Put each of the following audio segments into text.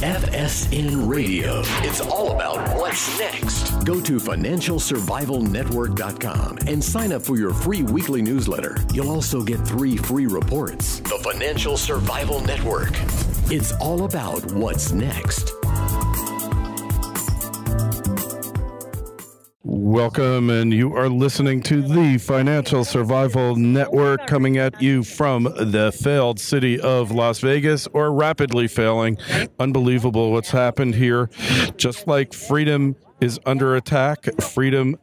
FSN Radio. It's all about what's next. Go to financialsurvivalnetwork.com and sign up for your free weekly newsletter. You'll also get 3 free reports. The Financial Survival Network. It's all about what's next. Welcome, and you are listening to the Financial Survival Network, coming at you from the failed city of Las Vegas, or rapidly failing. Unbelievable what's happened here. Just like freedom is under attack, freedom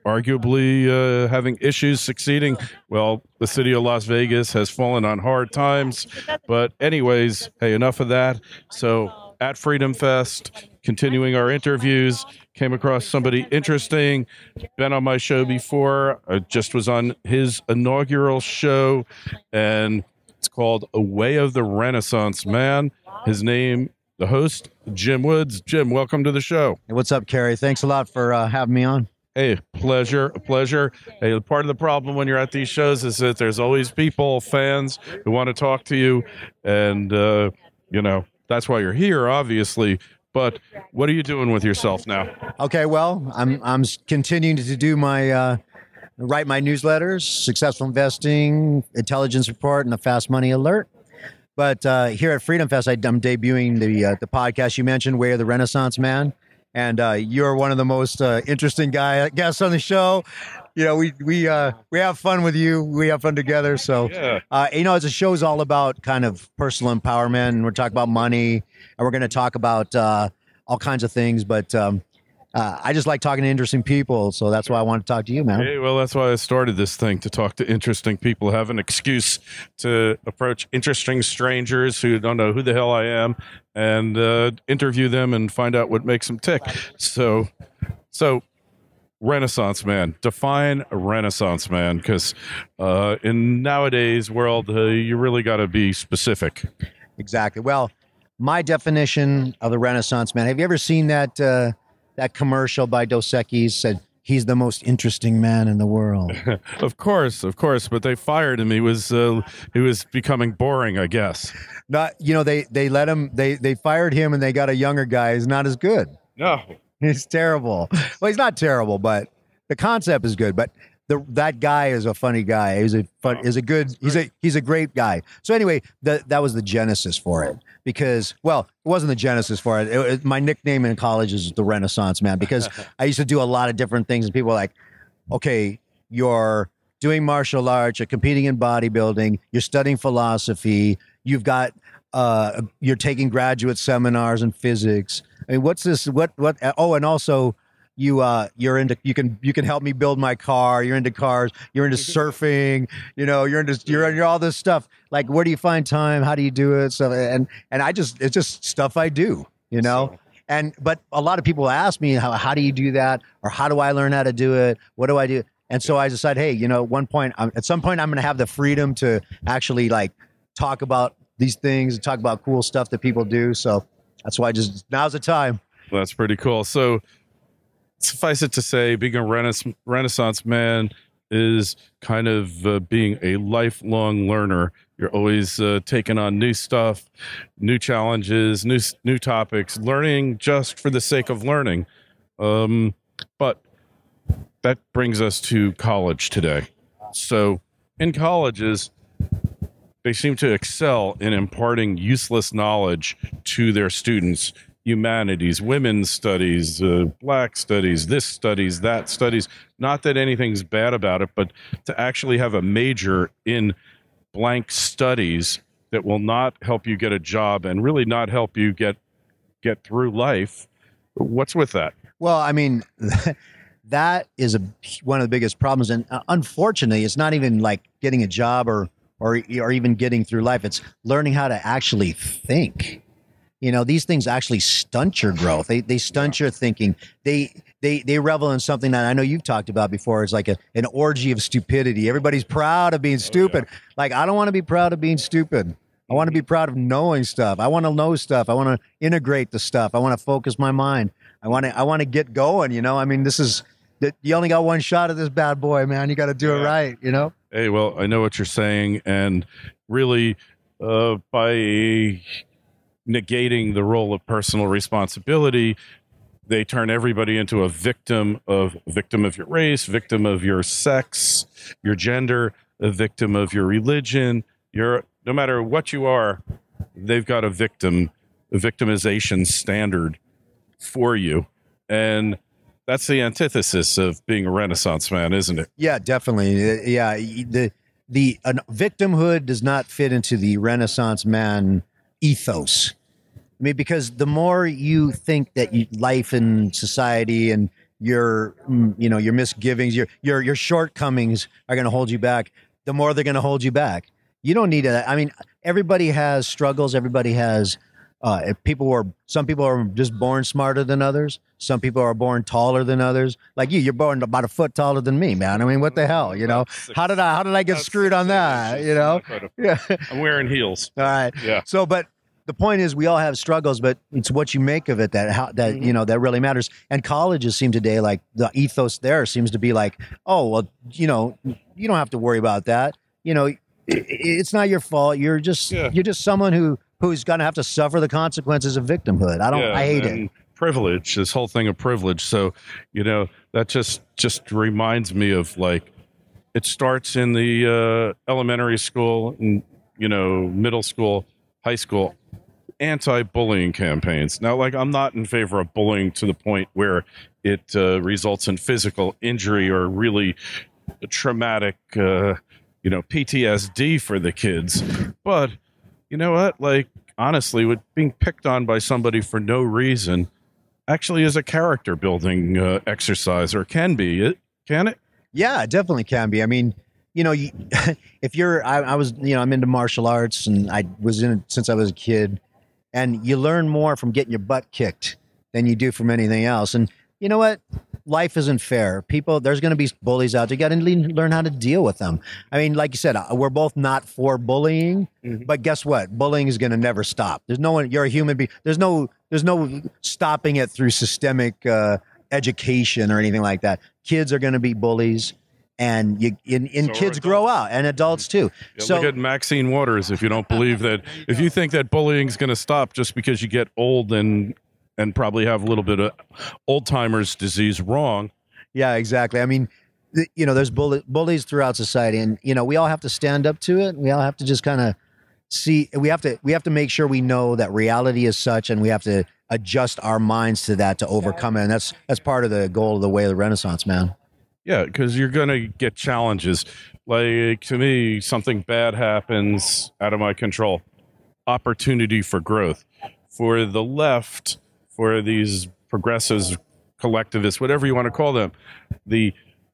arguably having issues succeeding. Well, the city of Las Vegas has fallen on hard times. But anyways, hey, enough of that. So at Freedom Fest, continuing our interviews, came across somebody interesting, been on my show before. I just was on his inaugural show, and it's called A Way of the Renaissance Man. His name, the host, Jim Woods. Jim, welcome to the show. Hey, what's up, Kerry? Thanks a lot for having me on. Hey, pleasure. Hey, part of the problem when you're at these shows is that there's always people, fans, who want to talk to you, and, that's why you're here, obviously. But what are you doing with yourself now? Okay, well, I'm continuing to do my write my newsletters, Successful Investing, Intelligence Report, and the Fast Money Alert. But here at Freedom Fest, I'm debuting the podcast you mentioned, Way of the Renaissance Man, and you're one of the most interesting guests on the show. You know, we have fun with you. We have fun together. So, as the show's all about kind of personal empowerment, and we're talking about money, and we're going to talk about all kinds of things. But I just like talking to interesting people, so that's why I want to talk to you, man. Hey, well, that's why I started this thing, to talk to interesting people, have an excuse to approach interesting strangers who don't know who the hell I am, and interview them and find out what makes them tick. So. Renaissance man. Define a Renaissance man, because in nowadays world, you really got to be specific. Exactly. Well, my definition of the Renaissance man. Have you ever seen that commercial by Dos Equis said he's the most interesting man in the world? Of course. But they fired him. He was becoming boring, I guess. Not. They let him. They fired him, and they got a younger guy who's not as good. No. He's terrible. Well, he's not terrible, but the concept is good. But that guy is a funny guy. He's a great guy. So anyway, that was the genesis for it. Because, well, it wasn't the genesis for it. My nickname in college is the Renaissance Man, because I used to do a lot of different things, and people were like, okay, you're doing martial arts, you're competing in bodybuilding, you're studying philosophy, you've got you're taking graduate seminars in physics. I mean, what's this? What? Oh, and also, you're into. You can help me build my car. You're into cars. You're into surfing. You're into all this stuff. Like, where do you find time? How do you do it? So, and it's just stuff I do. But a lot of people ask me, how do you do that, or how do I learn how to do it? What do I do? And so I decided, hey, at some point, I'm going to have the freedom to actually talk about these things and talk about cool stuff that people do. So that's why now's the time. Well, that's pretty cool. So suffice it to say, being a Renaissance man is kind of being a lifelong learner. You're always taking on new stuff, new challenges, new topics, learning just for the sake of learning. But that brings us to college today. So in colleges, they seem to excel in imparting useless knowledge to their students. Humanities, women's studies, black studies, this studies, that studies. Not that anything's bad about it, but to actually have a major in blank studies that will not help you get a job and really not help you get through life. What's with that? Well, I mean, that is one of the biggest problems. And unfortunately, it's not even like getting a job or even getting through life. It's learning how to actually think. These things actually stunt your growth. They stunt your thinking. They revel in something that I know you've talked about before. It's like an orgy of stupidity. Everybody's proud of being stupid. Yeah. Like, I don't want to be proud of being stupid. I want to be proud of knowing stuff. I want to know stuff. I want to integrate the stuff. I want to focus my mind. I want to get going. I mean, you only got one shot at this bad boy, man. You got to do it right. Hey, well, I know what you're saying, and really, by negating the role of personal responsibility, they turn everybody into a victim of your race, victim of your sex, your gender, a victim of your religion. No matter what you are, they've got a victimization standard for you. And that's the antithesis of being a Renaissance man, isn't it? Yeah, definitely. Yeah, the victimhood does not fit into the Renaissance man ethos. I mean, because the more you think that life and society and your misgivings, your shortcomings are going to hold you back, the more they're going to hold you back. You don't need that. I mean, everybody has struggles. Everybody has some people are just born smarter than others. Some people are born taller than others. Like you're born about a foot taller than me, man. I mean, what the hell, you know? How did I get screwed on that? You know? Yeah. I'm wearing heels. All right. Yeah. So, but the point is, we all have struggles, but it's what you make of it that really matters. And colleges seem today, like the ethos there seems to be like, oh, well, you don't have to worry about that. It's not your fault. You're just someone who's going to have to suffer the consequences of victimhood. I hate it. Privilege, this whole thing of privilege. So, that just reminds me of like, it starts in the elementary school and, middle school, high school, anti-bullying campaigns. Now, like, I'm not in favor of bullying to the point where it results in physical injury or really traumatic, PTSD for the kids. But you know what? Like, honestly, with being picked on by somebody for no reason actually is a character building exercise, or can be. Can it? Yeah, it definitely can be. I mean, if you're, I'm into martial arts, and I was in it since I was a kid, and you learn more from getting your butt kicked than you do from anything else. And you know what? Life isn't fair. There's going to be bullies out there. You got to learn how to deal with them. I mean, like you said, we're both not for bullying, but guess what? Bullying is going to never stop. There's no one. You're a human being. There's no stopping it through systemic education or anything like that. Kids are going to be bullies, and kids grow out, and adults too. Yeah, so look at Maxine Waters. If you don't believe that, if you think that bullying is going to stop just because you get old and probably have a little bit of old-timers disease, wrong. Yeah, exactly. I mean, there's bullies throughout society, and, we all have to stand up to it. We all have to just kind of see, we have to make sure we know that reality is such, and we have to adjust our minds to that to overcome it. And that's part of the goal of the way of the Renaissance, man. Yeah, because you're going to get challenges. Like, to me, something bad happens out of my control. Opportunity for growth. For the left, for these progressives, collectivists, whatever you want to call them,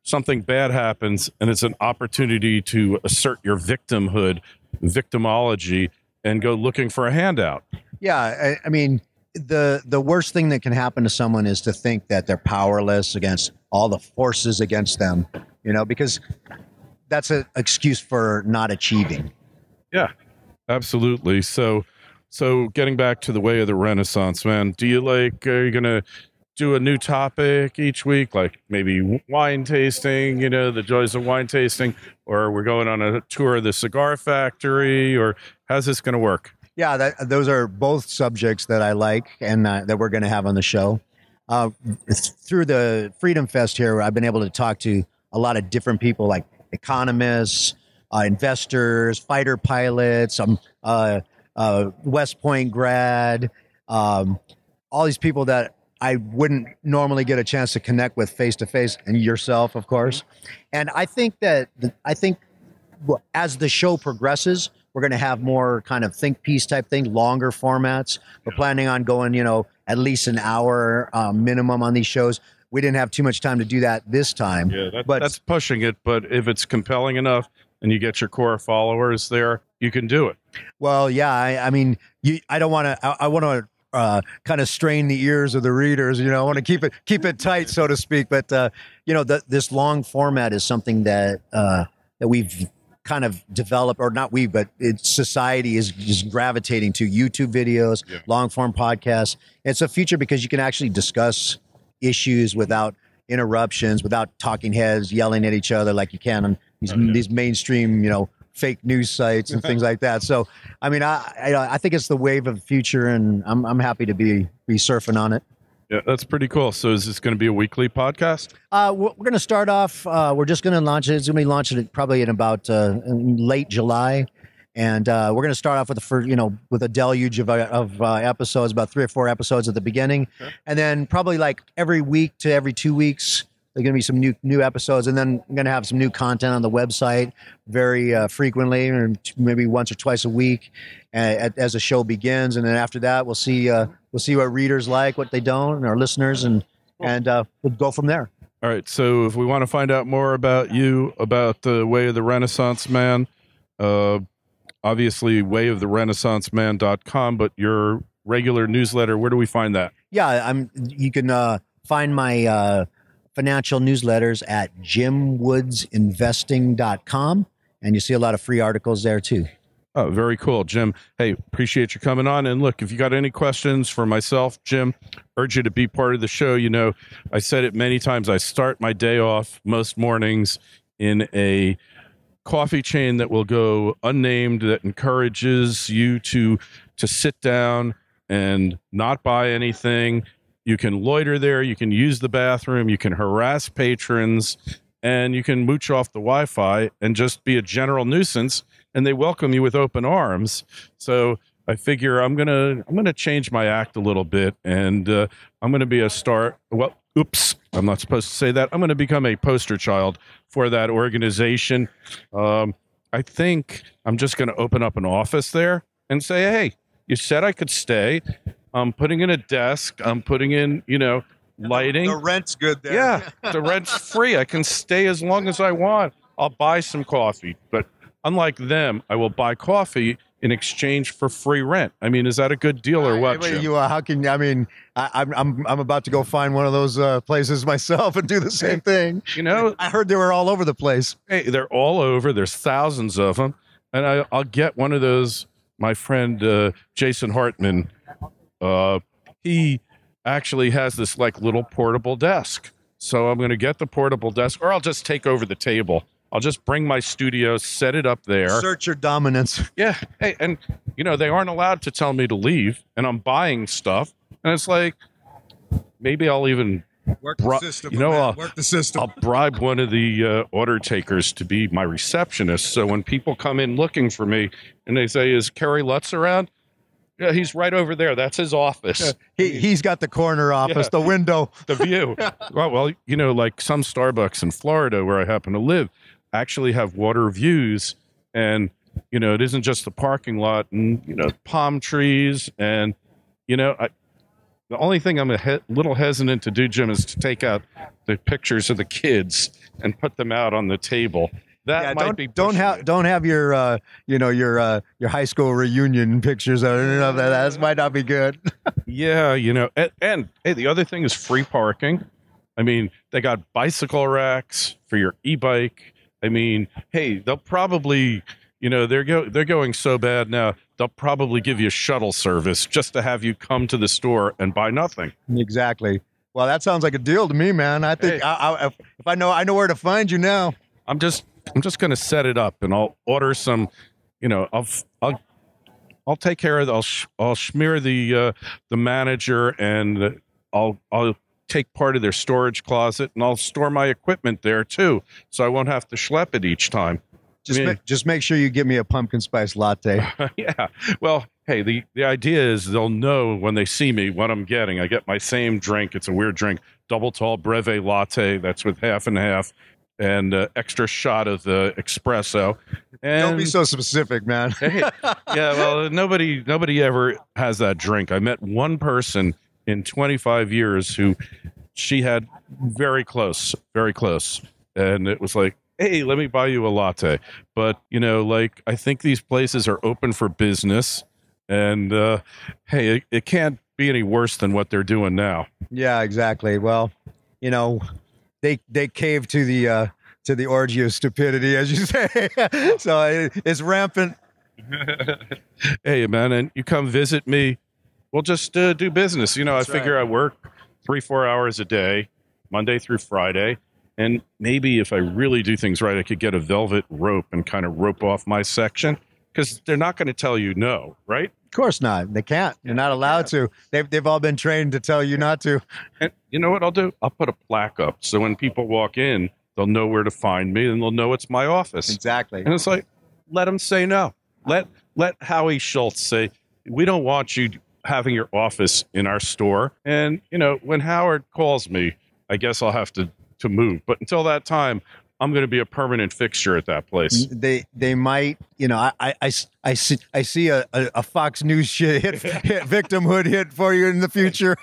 something bad happens, and it's an opportunity to assert your victimology, and go looking for a handout. Yeah, I mean, the worst thing that can happen to someone is to think that they're powerless against all the forces against them, because that's an excuse for not achieving. Yeah, absolutely. So getting back to the way of the Renaissance, man, are you going to do a new topic each week, like maybe wine tasting, the joys of wine tasting, or we're going on a tour of the cigar factory, or how's this going to work? Yeah, those are both subjects that I like and that we're going to have on the show. Through the Freedom Fest here, I've been able to talk to a lot of different people, like economists, investors, fighter pilots, West Point grad, all these people that I wouldn't normally get a chance to connect with face to face, and yourself, of course. And I think as the show progresses, we're going to have more kind of think piece type thing, longer formats. We're planning on going, at least an hour minimum on these shows. We didn't have too much time to do that this time. Yeah, that's pushing it. But if it's compelling enough and you get your core followers there, you can do it. Well, yeah. I mean, I don't want to. I want to kind of strain the ears of the readers. I want to keep it tight, so to speak. But this long format is something that we've kind of developed, or not we, but society is just gravitating to. YouTube videos, long form podcasts. It's a future because you can actually discuss issues without interruptions, without talking heads yelling at each other like you can on these mainstream, fake news sites and things like that. So, I mean, I think it's the wave of the future, and I'm happy to be surfing on it. Yeah, that's pretty cool. So is this going to be a weekly podcast? We're going to start off. We're just going to launch it. It's going to be launching probably in about in late July. And we're going to start off with the first, with a deluge of episodes, about 3 or 4 episodes at the beginning, and then probably like every week to every 2 weeks, there's going to be some new episodes, and then I'm going to have some new content on the website very frequently, or maybe once or twice a week, as the show begins. And then after that, we'll see what readers like, what they don't, and our listeners, and we'll go from there. All right. So if we want to find out more about you, about the Way of the Renaissance Man, obviously wayoftherenaissanceman.com, but your regular newsletter, where do we find that? Yeah, you can find my financial newsletters at jimwoodsinvesting.com, and you see a lot of free articles there too. Oh, very cool, Jim. Hey, appreciate you coming on. And look, if you got any questions for myself, Jim, urge you to be part of the show. I said it many times. I start my day off most mornings in a coffee chain that will go unnamed, that encourages you to sit down and not buy anything. You can loiter there, you can use the bathroom, you can harass patrons, and you can mooch off the Wi-Fi and just be a general nuisance, and they welcome you with open arms. So I figure I'm gonna change my act a little bit, and I'm gonna be a star. Well, oops, I'm not supposed to say that. I'm gonna become a poster child for that organization. I think I'm just gonna open up an office there and say, hey, you said I could stay. I'm putting in a desk. I'm putting in, lighting. The rent's good there. Yeah, the rent's free. I can stay as long as I want. I'll buy some coffee, but unlike them, I will buy coffee in exchange for free rent. I mean, is that a good deal or what? Jim? How can I mean? I'm about to go find one of those places myself and do the same thing. I heard they were all over the place. Hey, they're all over. There's thousands of them, and I'll get one of those. My friend Jason Hartman, he actually has this like little portable desk. So I'm going to get the portable desk, or I'll just take over the table. I'll just bring my studio, set it up there. Assert your dominance. Yeah. Hey, and they aren't allowed to tell me to leave, and I'm buying stuff, and it's like, maybe I'll even work the system. Work the system. I'll bribe one of the order takers to be my receptionist. So when people come in looking for me and they say, "Is Kerry Lutz around?" Yeah, he's right over there. That's his office. He's got the corner office, the window, the view. Well, like some Starbucks in Florida where I happen to live actually have water views, and it isn't just the parking lot and palm trees, and the only thing I'm a little hesitant to do, Jim, is to take out the pictures of the kids and put them out on the table. That might be don't have your your high school reunion pictures. That might not be good. Yeah, and hey, the other thing is free parking. I mean, they got bicycle racks for your e-bike. I mean, hey, they'll probably they're going so bad now. They'll probably give you a shuttle service just to have you come to the store and buy nothing. Exactly. Well, that sounds like a deal to me, man. I think if I know where to find you now. I'm just going to set it up, and I'll order some. I'll take care of. I'll smear the manager, and I'll take part of their storage closet, and I'll store my equipment there too, so I won't have to schlep it each time. Just make sure you give me a pumpkin spice latte. Yeah. Well, hey, the idea is they'll know when they see me what I'm getting. I get my same drink. It's a weird drink, double tall breve latte. That's with half and half, and extra shot of the espresso. And don't be so specific, man. Hey, yeah. Well, nobody ever has that drink. I met one person in 25 years who she had very close, and it was like, hey, let me buy you a latte. But, I think these places are open for business, and hey, it can't be any worse than what they're doing now. Yeah, exactly. Well, they cave to the orgy of stupidity, as you say. So it's rampant. Hey, man, and you come visit me, we'll just do business. I figure I work 3-4 hours a day, Monday through Friday. And maybe if I really do things right, I could get a velvet rope and kind of rope off my section, because they're not going to tell you no, right? Of course not. They can't. You're not allowed to. They've all been trained to tell you not to. And you know what I'll do? I'll put a plaque up. So when people walk in, they'll know where to find me and they'll know it's my office. Exactly. And it's like, let them say no. Let Howie Schultz say, we don't want you having your office in our store. And, when Howard calls me, I guess I'll have to move. But until that time, I'm going to be a permanent fixture at that place. They might, I see a Fox News shit victimhood hit for you in the future.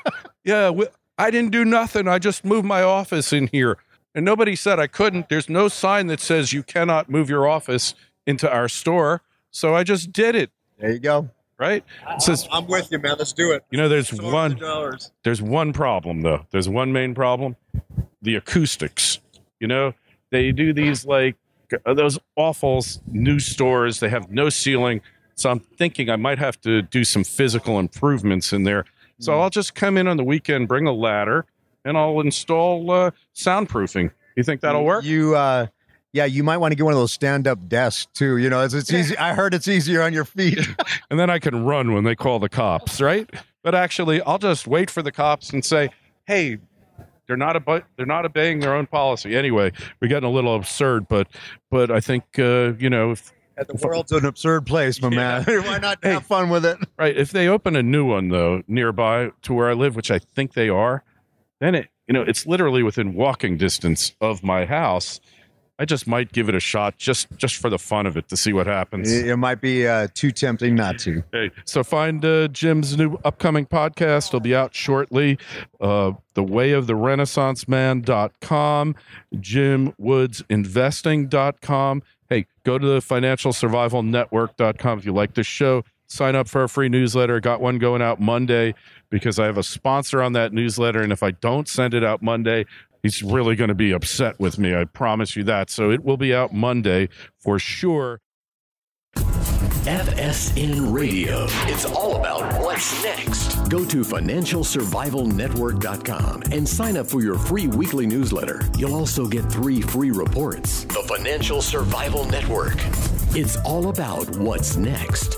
Yeah, I didn't do nothing. I just moved my office in here. And nobody said I couldn't. There's no sign that says you cannot move your office into our store. So I just did it. There you go. Right? It says, I'm with you, man. Let's do it. There's one problem, though. There's one main problem. The acoustics. They do these those awful new stores. They have no ceiling. So I'm thinking I might have to do some physical improvements in there. So I'll just come in on the weekend, bring a ladder, and I'll install soundproofing. You think that'll work? You might want to get one of those stand-up desks too. It's easy. I heard it's easier on your feet. And then I can run when they call the cops, right? But actually, I'll just wait for the cops and say, "Hey, they're not obeying their own policy." Anyway, we're getting a little absurd, but I think if the world's an absurd place, my man. Why not have fun with it? Right. If they open a new one though nearby to where I live, which I think they are, then it's literally within walking distance of my house. I just might give it a shot just for the fun of it to see what happens. It might be too tempting not to. Hey, so find Jim's new upcoming podcast. It'll be out shortly. thewayoftherenaissanceman.com, jimwoodsinvesting.com. Hey, go to the financialsurvivalnetwork.com if you like this show. Sign up for a free newsletter. Got one going out Monday because I have a sponsor on that newsletter. And if I don't send it out Monday, he's really going to be upset with me. I promise you that. So it will be out Monday for sure. FSN Radio. It's all about what's next. Go to financialsurvivalnetwork.com and sign up for your free weekly newsletter. You'll also get 3 free reports. The Financial Survival Network. It's all about what's next.